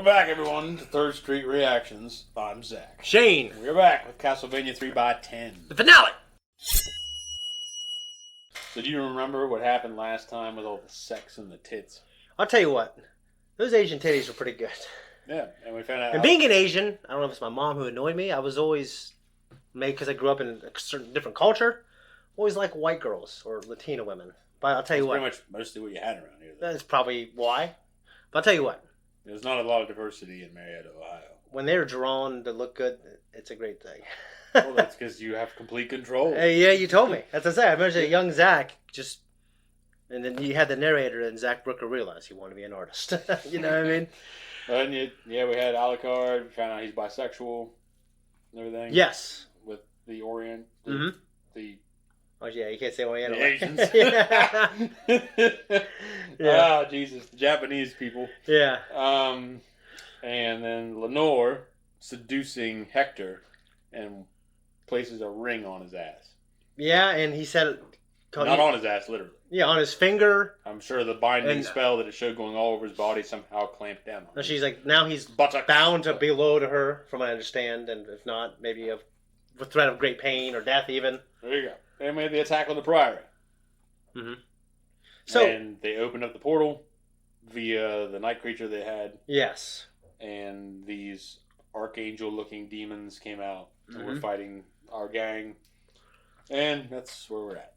Welcome back, everyone, to Third Street Reactions. I'm Zakk. Shane. We're back with Castlevania 3x10. The finale! So do you remember what happened last time with all the sex and the tits? I'll tell you what. Those Asian titties were pretty good. Yeah, and we found out... And being an Asian, I don't know if it's my mom who annoyed me, I was always, maybe because I grew up in a certain different culture, always like white girls or Latina women. But I'll tell you what. That's pretty much mostly what you had around here, though. That's probably why. But I'll tell you what. There's not a lot of diversity in Marietta, Ohio. When they're drawn to look good, it's a great thing. Well, that's because you have complete control. Yeah, you told me. That's what I said. I remember young Zakk just... And then you had the narrator, and Zakk Brooker realized he wanted to be an artist. You know what I mean? And yeah, we had Alucard. We found out he's bisexual and everything. Yes. With the Orient. Oh, yeah, you can't say Oriental. The Asians. Yeah. Oh, Jesus. The Japanese people. Yeah. And then Lenore seducing Hector and places a ring on his ass. Yeah, and he said... Not on his ass, literally. Yeah, on his finger. I'm sure the binding spell that it showed going all over his body somehow clamped down on him. She's like, now he's buttocks. Bound to be loyal to her, from what I understand, and if not, maybe with threat of great pain or death even. There you go. They made the attack on the Priory. Mm-hmm. And they opened up the portal via the night creature they had. Yes. And these archangel-looking demons came out and were fighting our gang. And that's where we're at.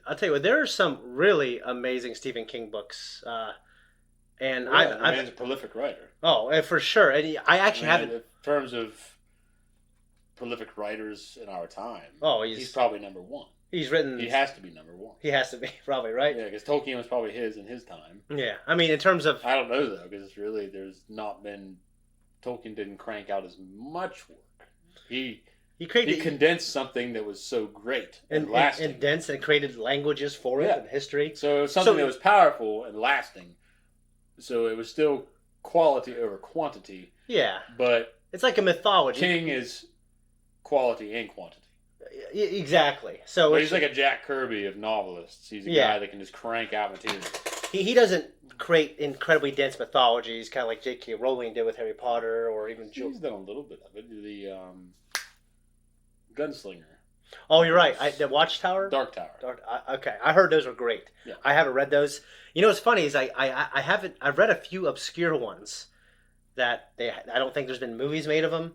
I'll tell you what, there are some really amazing Stephen King books. And the man's a prolific writer. Oh, for sure. And I actually haven't... In terms of prolific writers in our time, he's probably number one. He's written... He has to be number one. He has to be, probably, right? Yeah, because Tolkien was probably his in his time. Yeah, I mean, in terms of... I don't know, though, because it's really, there's not been... Tolkien didn't crank out as much work. He condensed something that was so great and lasting. And dense, and created languages for it and history. So it was something that was powerful and lasting. So it was still quality over quantity. Yeah. But... It's like a mythology. King is quality and quantity. Exactly. So he's like a Jack Kirby of novelists. He's a guy that can just crank out material. He doesn't create incredibly dense mythologies, kind of like J.K. Rowling did with Harry Potter, or even... He's done a little bit of it. The Gunslinger. Oh, you're right. The Watchtower? Dark Tower. Okay. I heard those were great. Yeah. I haven't read those. You know what's funny is I've read a few obscure ones that I don't think there's been movies made of them,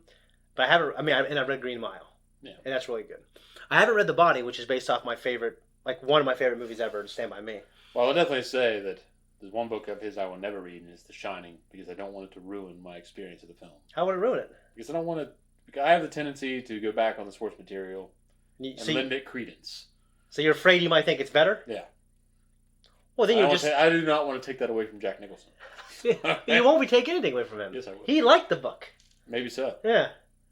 but I haven't. And I've read Green Mile. Yeah. And that's really good. I haven't read The Body, which is based off my favorite, like one of my favorite movies ever, Stand By Me. Well, I'll definitely say that there's one book of his I will never read, and it's The Shining, because I don't want it to ruin my experience of the film. How would it ruin it? Because I don't want to... I have the tendency to go back on the source material and lend it credence. So you're afraid you might think it's better? Yeah. Well, then I do not want to take that away from Jack Nicholson. You won't be taking anything away from him. Yes, I will. He liked the book. Maybe so. Yeah.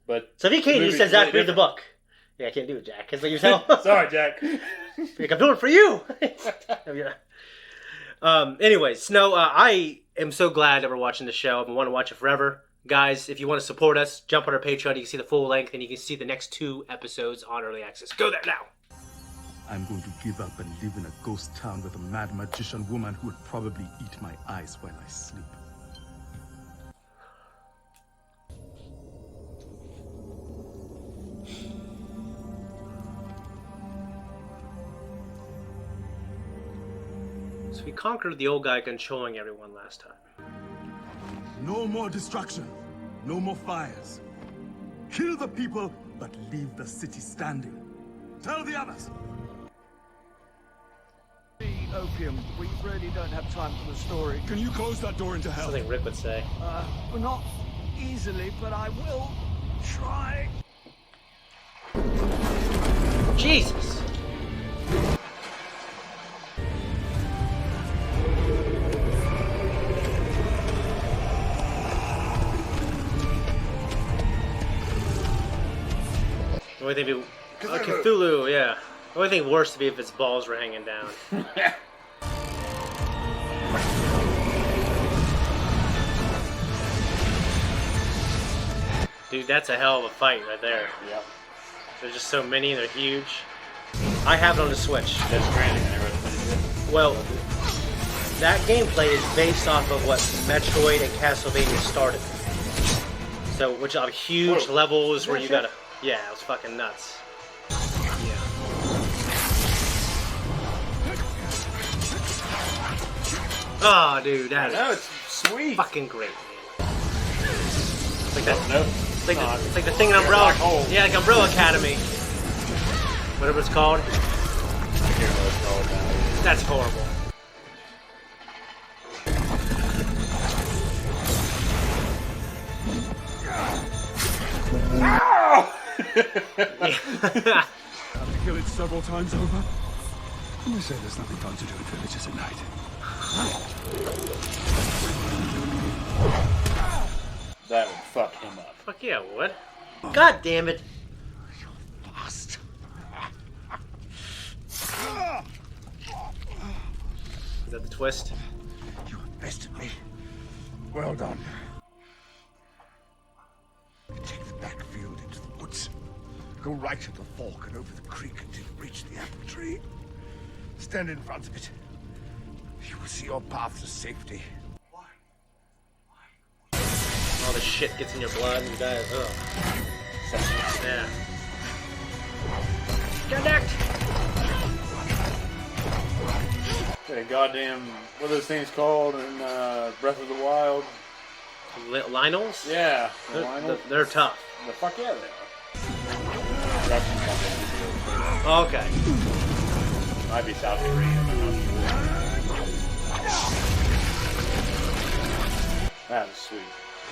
But so if he came and you said, Zach, read the book. Yeah, I can't do it, Jack. That's what you tell. Sorry, Jack. I'm doing it for you. Anyways, no, I am so glad that we're watching the show. I've been wanting to watch it forever. Guys, if you want to support us, jump on our Patreon. You can see the full length, and you can see the next 2 episodes on Early Access. Go there now. I'm going to give up and live in a ghost town with a mad magician woman who would probably eat my eyes while I sleep. So we conquered the old guy controlling everyone last time. No more destruction. No more fires. Kill the people, but leave the city standing. Tell the others. Opium, we really don't have time for the story. Can you close that door into hell? Something Rick would say. Well, not easily, but I will try. Jesus! The only thing Cthulhu, yeah. The only thing worse would be if its balls were hanging down. Dude, that's a hell of a fight right there. Yep. There's just so many, they're huge. I have it on the Switch. That's Stranding, I never finished it. Well, that gameplay is based off of what Metroid and Castlevania started. So, which are huge levels where you gotta... Yeah, it was fucking nuts. Yeah. Oh, dude, that is sweet. fucking great, man. It's like that. No, It's like the thing in Umbrella. Yeah, like Umbrella Academy. Whatever it's called. I can't remember what it's called now. That's horrible. Have to kill it several times over? And they say there's nothing fun to do in villages at night. That would fuck him up. Fuck yeah, it would. God damn it. Lost. Is that the twist? You bested me. Well done. Take the backfield into the woods. Go right to the fork and over the creek until you reach the apple tree. Stand in front of it. You will see your path to safety. All the shit gets in your blood and you die. Ugh. Yeah. Connect! That goddamn, what are those things called in Breath of the Wild? Lionels? Yeah. The Lionels? They're tough. The fuck yeah, they are. Okay. Might be South Korean, but not sure. That was sweet.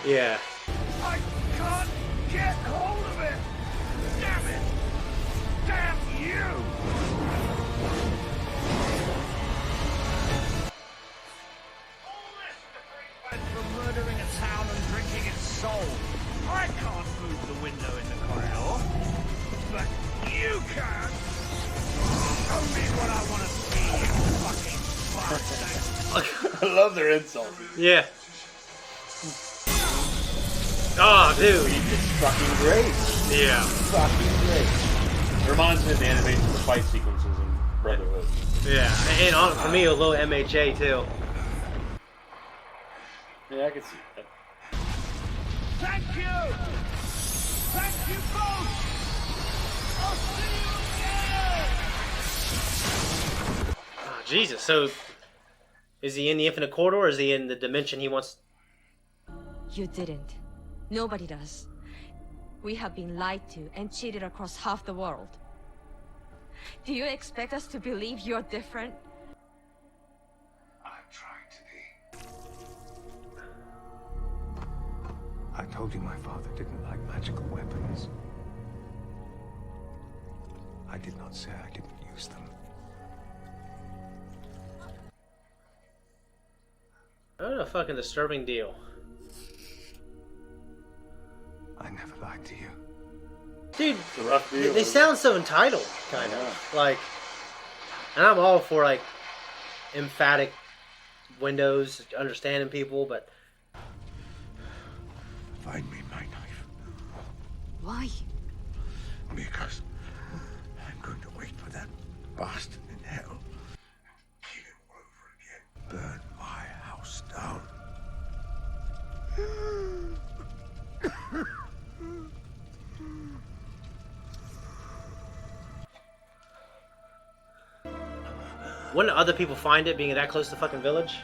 Yeah. I can't get hold of it! Damn it! Damn you! All this to bring men from murdering a town and drinking its soul. I can't move the window in the corridor. But you can! Show me what I want to see, you fucking bastard! I love their insults. Yeah. Oh, dude. It's fucking great. Yeah. Fucking great. It reminds me of the animation of the fight sequences in Brotherhood. Yeah. And for me, a little MHA, too. Yeah, I can see that. Thank you! Thank you both! I'll see you again! Oh, Jesus. So, is he in the Infinite Corridor or is he in the dimension he wants? You didn't. Nobody does. We have been lied to and cheated across half the world. Do you expect us to believe you're different? I'm trying to be. I told you my father didn't like magical weapons. I did not say I didn't use them. What a fucking disturbing deal. I never lied to you. Dude, It's a rough deal. they sound so entitled, kind of. Like, and I'm all for, like, emphatic windows, understanding people, but... Find me my knife. Why? Because I'm going to wait for that bastard in hell and kill him all over again. Burn my house down. Wouldn't other people find it being that close to fucking village?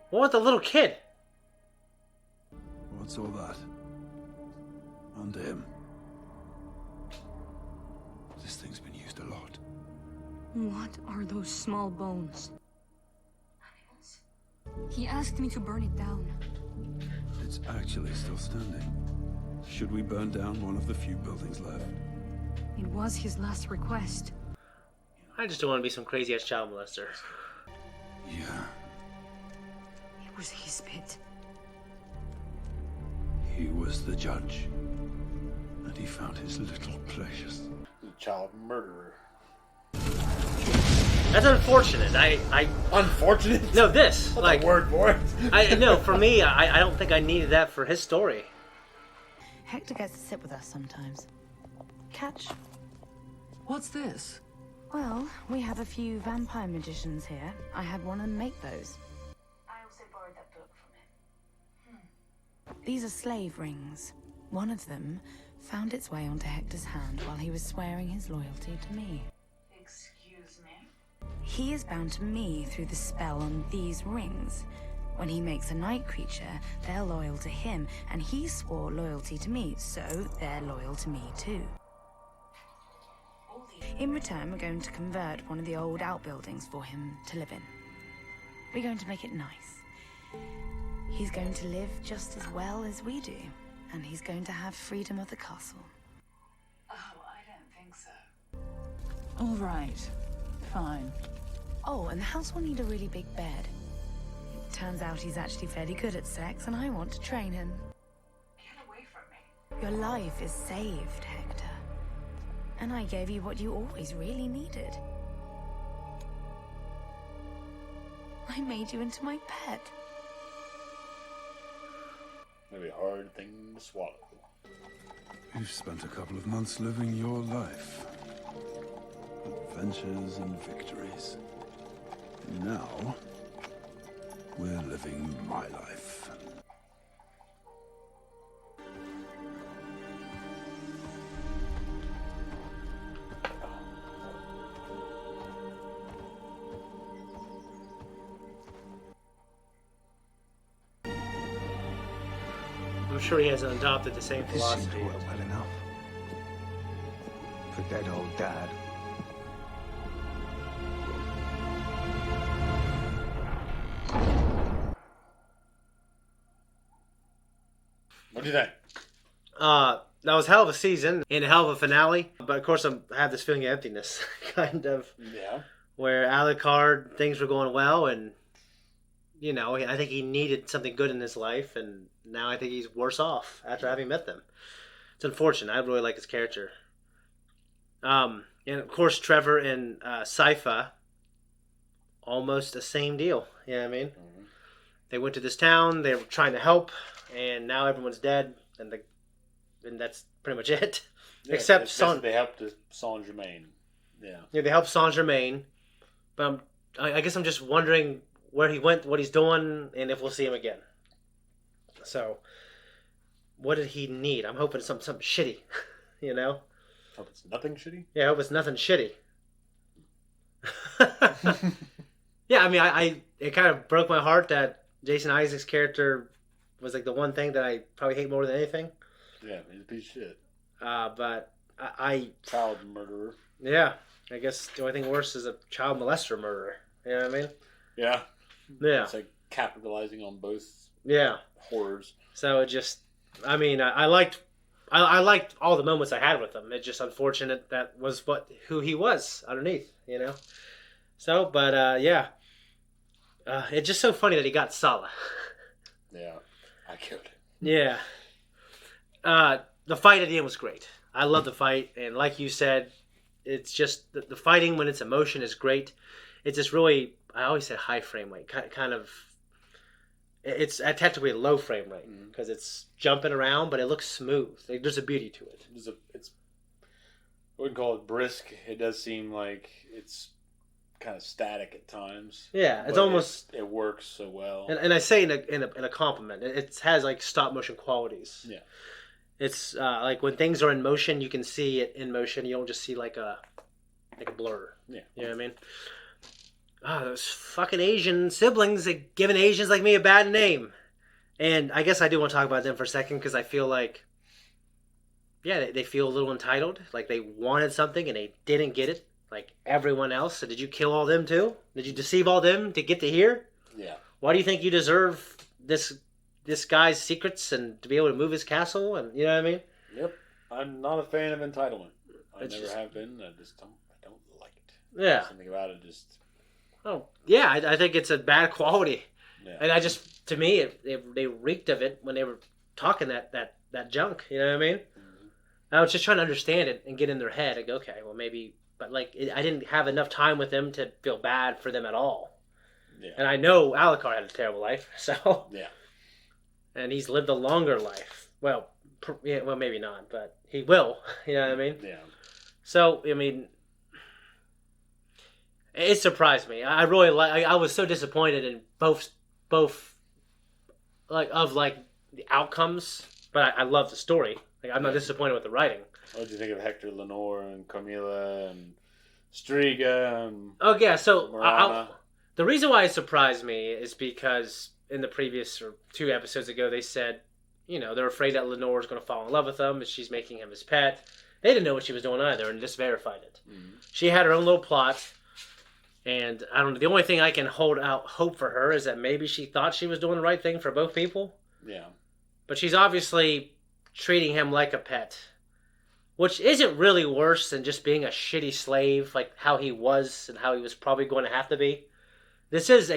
What with the little kid? What's all that? Under him. This thing's been used a lot. What are those small bones? He asked me to burn it down. It's actually still standing. Should we burn down one of the few buildings left? It was his last request. I just don't want to be some crazy ass child molester. Yeah. It was his pit. He was the judge. And he found his little pleasures. Child murderer. That's unfortunate. Unfortunate? No, this. What's like a word for it? I no, for me, I don't think I needed that for his story. Hector gets to sit with us sometimes. Catch? What's this? Well, we have a few vampire magicians here. I had one of them make those. I also borrowed that book from him. These are slave rings. One of them found its way onto Hector's hand while he was swearing his loyalty to me. Excuse me? He is bound to me through the spell on these rings. When he makes a night creature, they're loyal to him, and he swore loyalty to me, so they're loyal to me too. In return, we're going to convert one of the old outbuildings for him to live in. We're going to make it nice. He's going to live just as well as we do, and he's going to have freedom of the castle. Oh, I don't think so. All right. Fine. Oh, and the house will need a really big bed. It turns out he's actually fairly good at sex, and I want to train him. Get away from me. Your life is saved, Hector. And I gave you what you always really needed. I made you into my pet. Maybe a hard thing to swallow. You've spent a couple of months living your life. Adventures and victories. Now, we're living my life. I'm sure he hasn't adopted the same This seemed philosophy. to work well enough. For dead old dad. What do you think? That was a hell of a season and a hell of a finale. But of course, I have this feeling of emptiness, kind of. Yeah. Where Alucard, things were going well, and you know, I think he needed something good in his life, and now I think he's worse off after having met them. It's unfortunate. I really like his character. And of course, Trevor and Sypha, almost the same deal. You know what I mean? Mm-hmm. They went to this town. They were trying to help, and now everyone's dead, and that's pretty much it. Yeah, Except they helped Saint Germain. Yeah. Yeah, they helped Saint Germain, but I guess I'm just wondering where he went, what he's doing, and if we'll see him again. So, what did he need? I'm hoping it's something shitty, you know? Hope it's nothing shitty. Yeah, I hope it's nothing shitty. Yeah, I mean, it kind of broke my heart that Jason Isaacs' character was like the one thing that I probably hate more than anything. Yeah, he's a piece of shit. But Child murderer. Yeah, I guess the only thing worse is a child molester murderer. You know what I mean? Yeah. Yeah. It's like capitalizing on both horrors. So it just, I mean, I liked all the moments I had with him. It's just unfortunate that was who he was underneath, you know? So, but yeah. It's just so funny that he got Sala. Yeah. I killed him. Yeah. The fight at the end was great. I love the fight, and like you said, it's just the fighting when it's emotion is great. It's just really, I always said high frame rate, kind of. It's technically a low frame rate because it's jumping around, but it looks smooth. Like, there's a beauty to it. It's I wouldn't call it brisk. It does seem like it's kind of static at times. Yeah, it's almost it works so well. And I say in a compliment. It has like stop motion qualities. Yeah. It's like when things are in motion, you can see it in motion. You don't just see like a blur. Yeah. You know what I mean? Those fucking Asian siblings, they giving Asians like me a bad name. And I guess I do want to talk about them for a second because I feel like, yeah, they feel a little entitled. Like they wanted something and they didn't get it. Like everyone else. So did you kill all them too? Did you deceive all them to get to here? Yeah. Why do you think you deserve this guy's secrets and to be able to move his castle? And you know what I mean? Yep. I'm not a fan of entitlement. I never have been. I don't like it. Yeah. Something about it just. Oh yeah, I think it's a bad quality. Yeah. And to me, they reeked of it when they were talking that junk. You know what I mean? Mm-hmm. I was just trying to understand it and get in their head. I go, okay, well maybe but like I didn't have enough time with them to feel bad for them at all. Yeah. And I know Alucard had a terrible life, so yeah, and he's lived a longer life. Well, maybe not, but he will. You know what I mean? Yeah. So I mean, it surprised me. I really I was so disappointed in both like the outcomes, but I love the story. Like, I'm not disappointed with the writing. What did you think of Hector, Lenore, and Carmilla, and Striga, and so the reason why it surprised me is because in the previous or 2 episodes ago, they said, you know, they're afraid that Lenore is going to fall in love with him, and she's making him his pet. They didn't know what she was doing either, and just verified it. Mm-hmm. She had her own little plot, and I don't know. The only thing I can hold out hope for her is that maybe she thought she was doing the right thing for both people. Yeah. But she's obviously treating him like a pet, which isn't really worse than just being a shitty slave, like how he was and how he was probably going to have to be. This is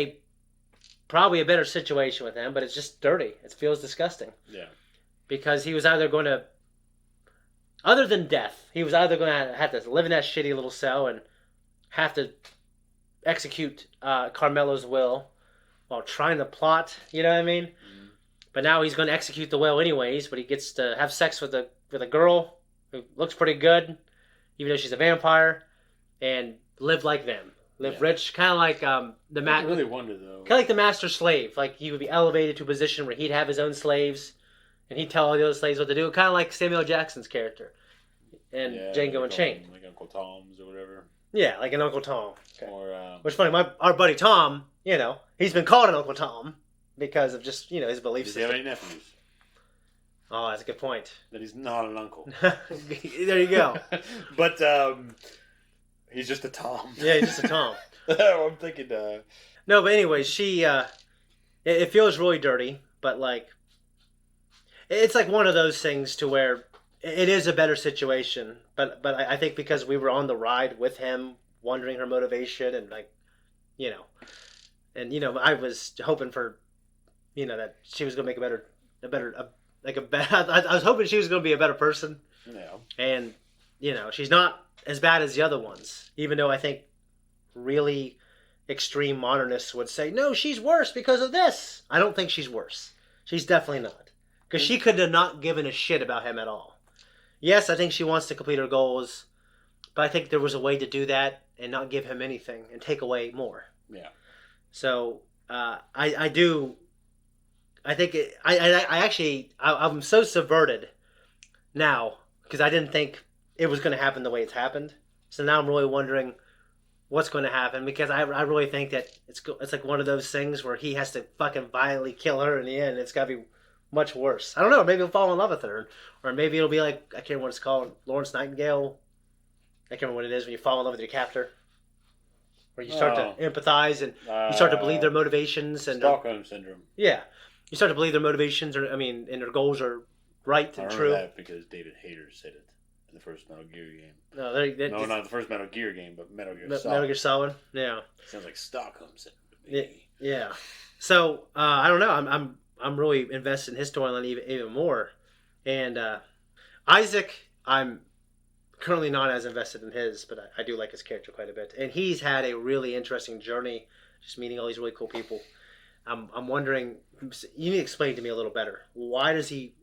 probably a better situation with him, but it's just dirty. It feels disgusting. Yeah. Because he was either going to, other than death, he was either going to have to live in that shitty little cell and have to execute Carmelo's will while trying to plot, you know what I mean? Mm-hmm. But now he's going to execute the will anyways, but he gets to have sex with a girl who looks pretty good, even though she's a vampire, and live like them. Live rich, kind of like the I really wonder though. Kind of like the master slave. Like he would be elevated to a position where he'd have his own slaves, and he'd tell all the other slaves what to do. Kind of like Samuel Jackson's character in Django Unchained, like Uncle Tom's or whatever. Yeah, like an Uncle Tom. Okay. Or which is funny. Our buddy Tom, you know, he's been called an Uncle Tom because of just his belief system. Does he have any nephews? Oh, that's a good point. That he's not an uncle. There you go. But he's just a Tom. Yeah, he's just a Tom. I'm thinking. No, but anyway, she. It feels really dirty, but like, it's like one of those things to where it is a better situation. But I think because we were on the ride with him, wondering her motivation, and like, I was hoping for, that she was gonna make I was hoping she was gonna be a better person. Yeah. And she's not as bad as the other ones, even though I think really extreme modernists would say, no, she's worse because of this. I don't think she's worse. She's definitely not. Because she could have not given a shit about him at all. Yes, I think she wants to complete her goals, but I think there was a way to do that and not give him anything and take away more. Yeah. So, I'm so subverted now because I didn't think it was going to happen the way it's happened. So now I'm really wondering what's going to happen, because I really think that it's like one of those things where he has to fucking violently kill her in the end. It's got to be much worse. I don't know. Maybe he'll fall in love with her, or maybe it'll be like, I can't remember what it's called, Lawrence Nightingale. I can't remember what it is when you fall in love with your captor, where you start to empathize and you start to believe their motivations and Stockholm syndrome. Yeah, you start to believe their motivations and their goals are right and true. That because David Hayter said it in the first Metal Gear game. No, not the first Metal Gear game, but Metal Gear Solid. Metal Gear Solid, yeah. Sounds like Stockholm syndrome. Yeah. So I don't know. I'm really invested in his storyline even more, and Isaac, I'm currently not as invested in his, but I do like his character quite a bit, and he's had a really interesting journey, just meeting all these really cool people. I'm wondering, you need to explain to me a little better. Why does he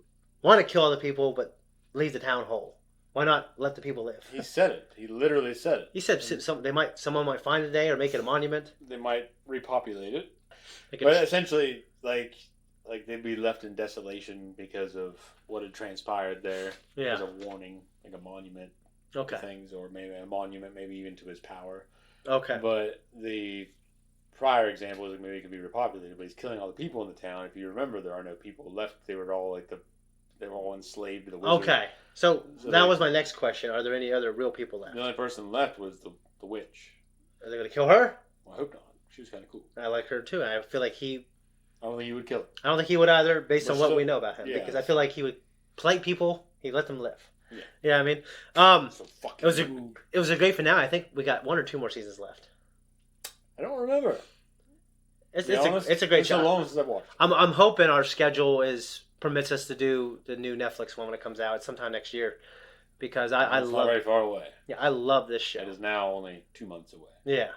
want to kill other people but leave the town whole? Why not let the people live? He said it. He literally said it. He said someone might find it today or make it a monument. They might repopulate it, but essentially, like they'd be left in desolation because of what had transpired there. Yeah. As a warning, like a monument. Okay. To things, or maybe a monument, maybe even to his power. Okay. But the prior example is maybe it could be repopulated, but he's killing all the people in the town. If you remember, there are no people left. They were all enslaved to the wizard. Okay. So that was my next question. Are there any other real people left? The only person left was the witch. Are they going to kill her? Well, I hope not. She was kind of cool. I like her too. I feel like I don't think he would kill her. I don't think he would either, based on what we know about him. Yeah. Because I feel like he would plight people. He'd let them live. Yeah. Yeah, I mean, it was a great finale. I think we got 1 or 2 more seasons left. I don't remember. It's a great show. It's so long since I've watched. I'm hoping our schedule permits us to do the new Netflix one when it comes out. It's sometime next year. because I it's love. not very far away. Yeah, I love this show. It is now only 2 months away. Yeah,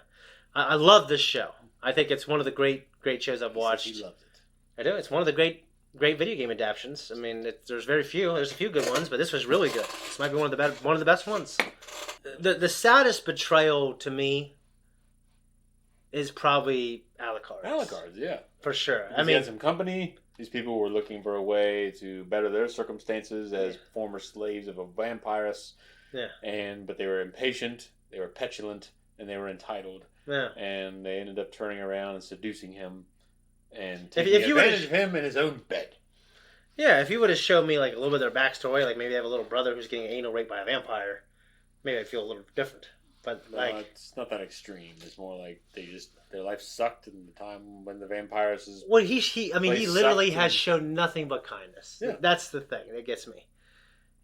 I love this show. I think it's one of the great shows I've watched. He loves it. I do. It's one of the great video game adaptions. I mean, there's very few. There's a few good ones, but this was really good. This might be one of the best ones. The saddest betrayal to me is probably Alucard's. Alucard's, yeah, for sure. Because he had some company. These people were looking for a way to better their circumstances as former slaves of a vampiress. Yeah. But they were impatient, they were petulant, and they were entitled. Yeah. And they ended up turning around and seducing him and taking advantage of him in his own bed. Yeah, if you would have showed me like a little bit of their backstory, like maybe they have a little brother who's getting anal raped by a vampire, maybe I'd feel a little different. But it's not that extreme. It's more like their life sucked in the time when the vampires is. Well, he literally has shown nothing but kindness. Yeah. That's the thing that gets me.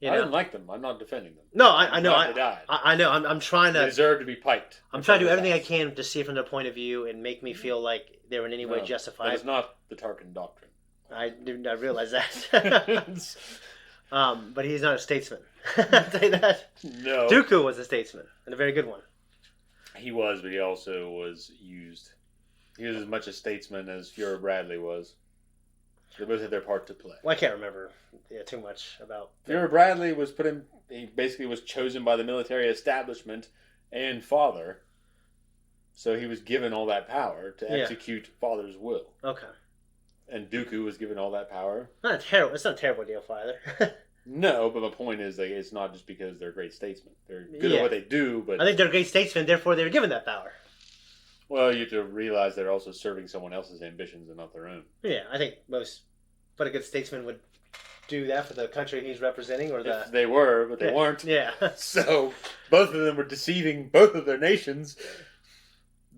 I didn't like them. I'm not defending them. No, I know. They died. I know. I'm trying to. They deserve to be piked. I'm trying to do everything I can to see it from their point of view and make me feel like they were in any way justified. But it's not the Tarkin doctrine. I did not realize that. But he's not a statesman. I'll tell you that. No. Dooku was a statesman, and a very good one. He was, but he also was used. He was as much a statesman as Fuhrer Bradley was. They both had their part to play. Well, I can't remember too much about... Fuhrer Bradley was he basically was chosen by the military establishment and Father. So he was given all that power to execute Father's will. Okay. And Dooku was given all that power. It's not a terrible deal, Father. No, but my point is that it's not just because they're great statesmen. They're good at what they do, but... I think they're great statesmen, therefore they were given that power. Well, you have to realize they're also serving someone else's ambitions and not their own. Yeah, I think but a good statesman would do that for the country he's representing, or If they were, but they weren't. Yeah. So, both of them were deceiving both of their nations.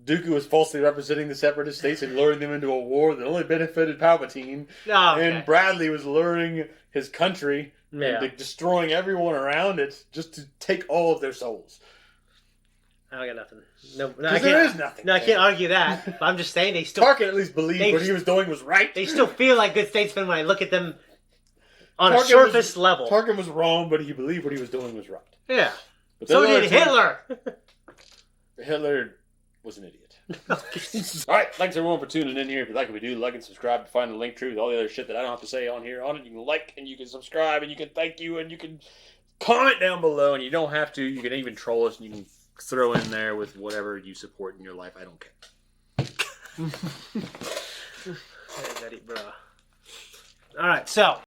Dooku was falsely representing the separatist states and luring them into a war that only benefited Palpatine. Oh, okay. And Bradley was luring his country and destroying everyone around it just to take all of their souls. I got nothing. No, there is nothing. No, I can't argue that. But I'm just saying they still... Tarkin at least believed what he was doing was right. They still feel like good statesmen when I look at them on a surface level. Tarkin was wrong, but he believed what he was doing was right. Yeah. But so did Hitler. Hitler was an idiot. Alright, thanks everyone for tuning in here. If you like what we do, like and subscribe to find the link tree with all the other shit that I don't have to say on here on it. You can like and you can subscribe and you can thank you and you can comment down below, and you don't have to. You can even troll us and you can throw in there with whatever you support in your life. I don't care. Hey, Betty, bro. Alright, so